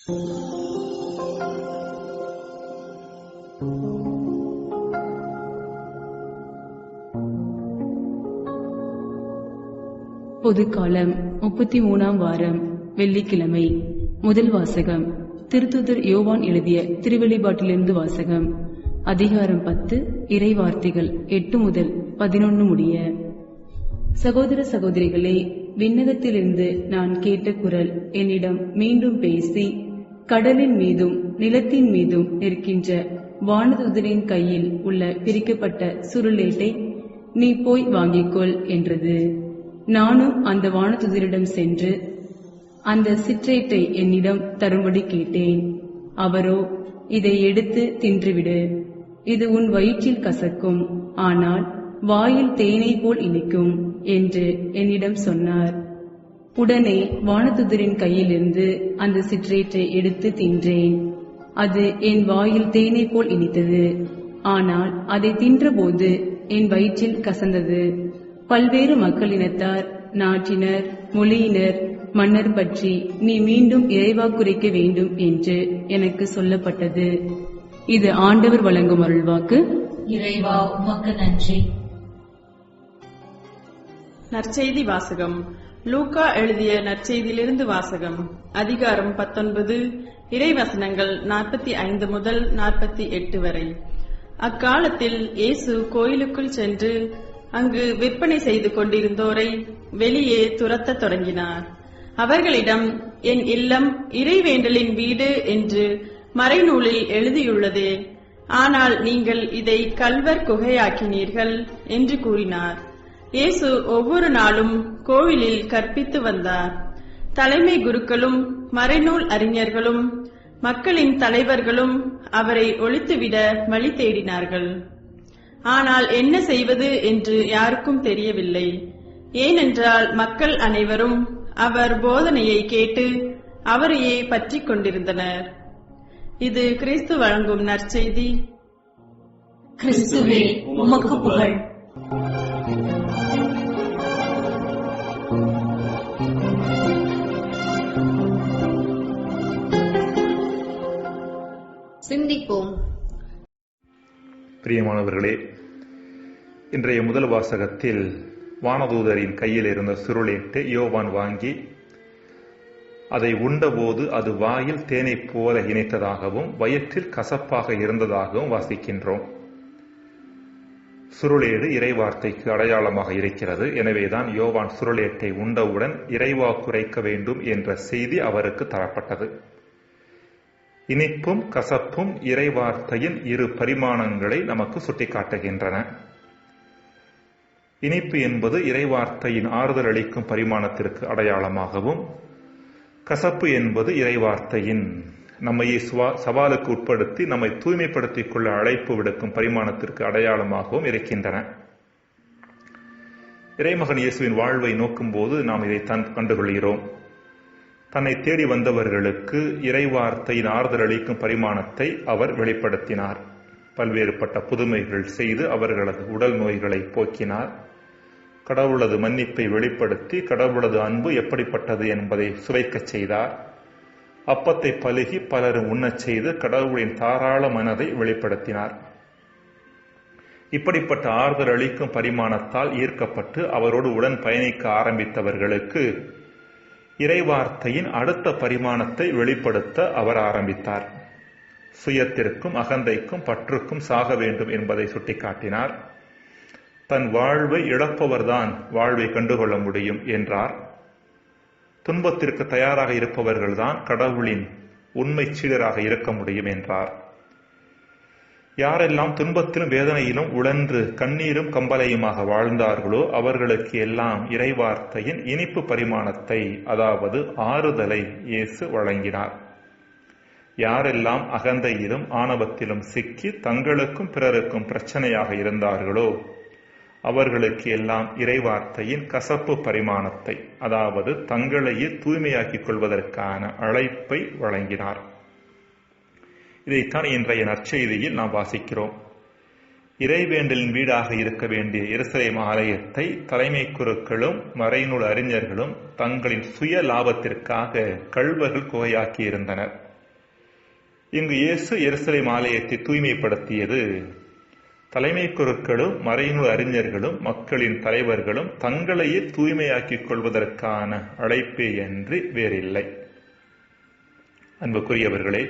பொதுக்காலம் 33ஆம் வாரம் வெள்ளிக்கிழமை. முதல் வாசகம் திருத்தூதர் யோவான் எழுதிய திருவெளிப்பாட்டிலிருந்து வாசகம். அதிகாரம் 10, இறை வார்த்தைகள் 8 முதல் 11 முடிய. சகோதர சகோதரிகளே, விண்ணகத்திலிருந்து நான் கேட்ட குரல் என்னிடம் மீண்டும் பேசி, கடலின் மீதும் நிலத்தின் மீதும் நிற்கின்ற வானதூதரின் கையில் உள்ள பிரிக்கப்பட்ட சுருளேட்டை நீ போய் வாங்கிக்கொள் என்றது. நானும் அந்த வானதூதரிடம் சென்று அந்த சிற்றேட்டை என்னிடம் தரும்படி கேட்டேன். அவரோ, இதை எடுத்து தின்றுவிடு, இது உன் வயிற்றில் கசக்கும், ஆனால் வாயில் தேனை போல் இனிக்கும் என்று என்னிடம் சொன்னார். உடனே வானதூதரின் கையிலிருந்து அந்த சிற்றேட்டை எடுத்து தின்றேன். அது என் வாயில் தேனை போல் இனித்தது, ஆனால் அதை தின்றபோது என் வயிற்றில் கசந்தது. பல்வேறு மக்களினத்தார், நாட்டினர், மொழியினர், மன்னர் பற்றி நீ மீண்டும் இறைவாக்குரைக்க வேண்டும் என்று எனக்கு சொல்லப்பட்டது. இது ஆண்டவர் வழங்கும் அருள்வாக்கு. இறைவா, உமக்கு நன்றி. நற்செய்தி வாசகம். லூக்கா எழுதிய நற்செய்தியிலிருந்து வாசகம். அதிகாரம் 19, இறைவசனங்கள் 45 முதல் 48 வரை. அக்காலத்தில் இயேசு கோயிலுக்குள் சென்று அங்கு விற்பனை செய்து கொண்டிருந்தோரை வெளியே துரத்த தொடங்கினார். அவர்களிடம், என் இல்லம் இறைவேண்டலின் வீடு என்று மறைநூலில் எழுதியுள்ளதே, ஆனால் நீங்கள் இதை கள்வர் குகையாக்கினீர்கள் என்று கூறினார். இயேசு ஒவ்வொரு நாளும் கோவிலில் கற்பித்து வந்தார். தலைமை குருக்களும் மறைநூல் அறிஞர்களும் மக்களின் தலைவர்களும் அவரை ஒழித்துவிட வழி தேடினார்கள். ஆனால் என்ன செய்வது என்று யாருக்கும் தெரியவில்லை. ஏனென்றால் மக்கள் அனைவரும் அவர் போதனையை கேட்டு அவரையே பற்றி கொண்டிருந்தனர். இது கிறிஸ்து வழங்கும் நற்செய்தி. கிறிஸ்துவே, உமக்கு புகழ். சிந்திப்போம். பிரியமானவர்களே, இன்றைய முதல் வாசகத்தில் வானதூதரின் கையில் இருந்த சுருளேட்டை யோவான் வாங்கி அதை உண்டபோது அது வாயில் தேனை போல இணைத்ததாகவும் வயிற்றில் கசப்பாக இருந்ததாகவும் வாசிக்கின்றோம். சுருளேடு இறைவார்த்தைக்கு அடையாளமாக இருக்கிறது. எனவேதான் யோவான் சுருளேட்டை உண்டவுடன் இறைவாக்குரைக்க வேண்டும் என்ற செய்தி அவருக்கு தரப்பட்டது. இனிப்பும் கசப்பும் இறைவார்த்தையின் இரு பரிமாணங்களை நமக்கு சுட்டிக்காட்டுகின்றன. இனிப்பு என்பது இறைவார்த்தையின் ஆறுதல் அளிக்கும் பரிமாணத்திற்கு அடையாளமாகவும், கசப்பு என்பது இறைவார்த்தையின் நம்மையே சவாலுக்கு உட்படுத்தி நம்மை தூய்மைப்படுத்திக் கொள்ள அழைப்பு விடுக்கும் பரிமாணத்திற்கு அடையாளமாகவும் இருக்கின்றன. இறைமகன் இயேசுவின் வாழ்வை நோக்கும் போது நாம் இதை கண்டுகொள்கிறோம். தன்னை தேடி வந்தவர்களுக்கு இறைவார்த்தையின் ஆறுதல் அளிக்கும் பரிமாணத்தை அவர் வெளிப்படுத்தினார். பல்வேறுபட்ட புதுமைகள் செய்து அவர்களது உடல் நோய்களை போக்கினார். கடவுளது மன்னிப்பை வெளிப்படுத்தி கடவுளது அன்பு எப்படிப்பட்டது என்பதை சுவைக்கச் செய்தார். அப்பத்தை பலுகி பலரும் உண்ணச் செய்து கடவுளின் தாராள மனதை வெளிப்படுத்தினார். இப்படிப்பட்ட ஆறுதல் அளிக்கும் பரிமாணத்தால் ஈர்க்கப்பட்டு அவரோடு உடன் பயணிக்க ஆரம்பித்தவர்களுக்கு இறைவார்த்தையின் அடுத்த பரிமாணத்தை வெளிப்படுத்த அவர் ஆரம்பித்தார். சுயத்திற்கும் அகந்தைக்கும் பற்றுக்கும் சாக வேண்டும் என்பதை சுட்டிக்காட்டினார். தன் வாழ்வை இழப்பவர்தான் வாழ்வை கண்டுகொள்ள முடியும் என்றார். துன்பத்திற்கு தயாராக இருப்பவர்கள்தான் கடவுளின் உண்மை சீடராக இருக்க முடியும் என்றார். யாரெல்லாம் துன்பத்திலும் வேதனையிலும் உழன்று கண்ணீரும் கம்பலையுமாக வாழ்ந்தார்களோ அவர்களுக்கு எல்லாம் இறைவார்த்தையின் இனிப்பு பரிமாணத்தை, அதாவது ஆறுதலை இயேசு வழங்கினார். யாரெல்லாம் அகந்தையிலும் ஆணவத்திலும் சிக்கி தங்களுக்கும் பிறருக்கும் பிரச்சனையாக இருந்தார்களோ அவர்களுக்கு எல்லாம் இறைவார்த்தையின் கசப்பு பரிமாணத்தை, அதாவது தங்களையே தூய்மையாக்கிக் கொள்வதற்கான அழைப்பை வழங்கினார். இதைத்தான் இன்றைய நற்செய்தியில் நாம் வாசிக்கிறோம். இறைவேண்டலின் வீடாக இருக்க வேண்டிய எருசலேம் ஆலயத்தை தலைமை குருக்களும் மறைநூல் அறிஞர்களும் தங்களின் சுய லாபத்திற்காக கள்வர்கள் குகையாக்கி இருந்தனர். இங்கு இயேசு எருசலேம் ஆலயத்தை தூய்மைப்படுத்தியது தலைமை குருக்களும் மறைநூல் அறிஞர்களும் மக்களின் தலைவர்களும் தங்களையே தூய்மையாக்கிக் கொள்வதற்கான அழைப்பே அன்றி வேறில்லை. அன்புக்குரியவர்களே,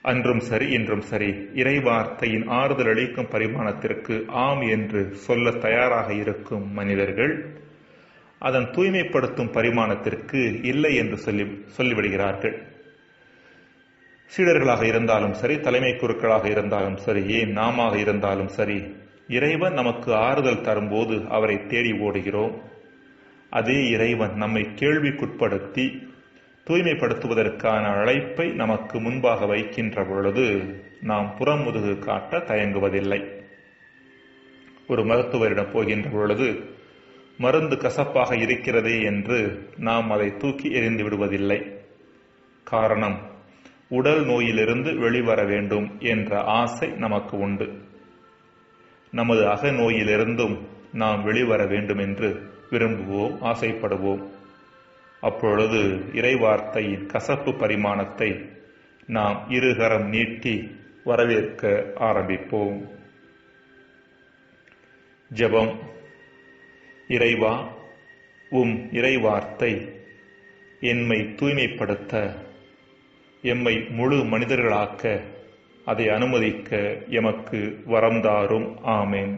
அன்றும் சரி இன்றும் சரி இறைவார்த்தையின் ஆறுதல் அளிக்கும் பரிமாணத்திற்கு ஆம் என்று சொல்ல தயாராக இருக்கும் மனிதர்கள் அதன் தூய்மைப்படுத்தும் பரிமாணத்திற்கு இல்லை என்று சொல்லிவிடுகிறார்கள். சீடர்களாக இருந்தாலும் சரி, தலைமை குருக்களாக இருந்தாலும் சரி, ஏன் நாமாக இருந்தாலும் சரி, இறைவன் நமக்கு ஆறுதல் தரும்போது அவரை தேடி ஓடுகிறோம். அதே இறைவன் நம்மை கேள்விக்குட்படுத்தி தூய்மைப்படுத்துவதற்கான அழைப்பை நமக்கு முன்பாக வைக்கின்ற பொழுது நாம் புறமுதுகு காட்ட தயங்குவதில்லை. ஒரு மருத்துவரிடம் போகின்ற பொழுது மருந்து கசப்பாக இருக்கிறதே என்று நாம் அதை தூக்கி எறிந்து விடுவதில்லை. காரணம், உடல் நோயிலிருந்து வெளிவர வேண்டும் என்ற ஆசை நமக்கு உண்டு. நமது அக நோயிலிருந்தும் நாம் வெளிவர வேண்டும் என்று விரும்புவோம், ஆசைப்படுவோம். அப்பொழுது இறைவார்த்தையின் கசப்பு பரிமாணத்தை நாம் இருகரம் நீட்டி வரவேற்க ஆரம்பிப்போம். ஜெபம். இறைவா, உம் இறைவார்த்தை எம்மை தூய்மைப்படுத்த, எம்மை முழு மனிதர்களாக்க, அதை அனுமதிக்க எமக்கு வரம் தாரும். ஆமென்.